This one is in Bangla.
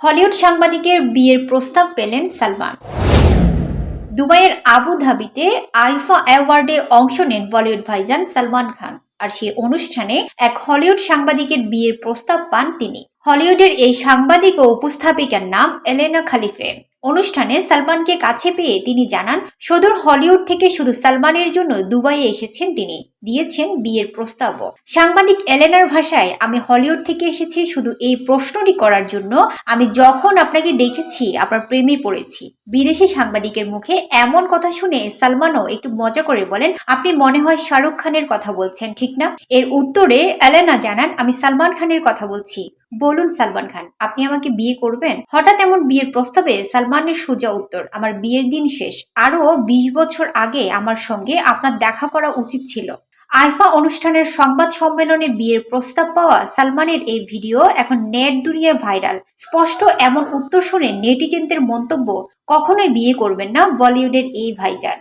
হলিউড সাংবাদিকের বিয়ের প্রস্তাব পেলেন সালমান। দুবাইয়ের আবু ধাবিতে আইফা অ্যাওয়ার্ডে অংশ নেন বলিউড ভাইজান সালমান খান। আর সেই অনুষ্ঠানে এক হলিউড সাংবাদিকের বিয়ের প্রস্তাব পান তিনি। হলিউডের এই সাংবাদিক ও উপস্থাপিকার নাম এলেনা খালিফে। অনুষ্ঠানে সালমানকে কাছে পেয়ে তিনি জানান, সুদূর হলিউড থেকে শুধু সালমানের জন্য দুবাইয়ে এসেছেন তিনি, দিয়েছেন বিয়ের প্রস্তাবও। সাংবাদিক এলেনার ভাষায়, আমি হলিউড থেকে এসেছি শুধু এই প্রশ্নটি করার জন্য। আমি যখন আপনাকে দেখেছি আপনার প্রেমে পড়েছি। বিদেশি সাংবাদিকের মুখে এমন কথা শুনে সালমানও একটু মজা করে বলেন, আপনি মনে হয় শাহরুখ খানের কথা বলছেন, ঠিক না? এর উত্তরে এলেনা জানান, আমি সালমান খানের কথা বলছি। বলুন সালমান খান, আপনি আমাকে বিয়ে করবেন? হঠাৎ এমন বিয়ের প্রস্তাবে সালমানের সোজা উত্তর, আমার বিয়ের দিন শেষ। আরো 20 বছর আগে আমার সঙ্গে আপনার দেখা করা উচিত ছিল। আইফা অনুষ্ঠানের সংবাদ সম্মেলনে বিয়ের প্রস্তাব পাওয়া সালমানের এই ভিডিও এখন নেট দুনিয়ায় ভাইরাল। স্পষ্ট এমন উত্তর শুনে নেটিজেনদের মন্তব্য, কখনোই বিয়ে করবেন না বলিউডের এই ভাইজান।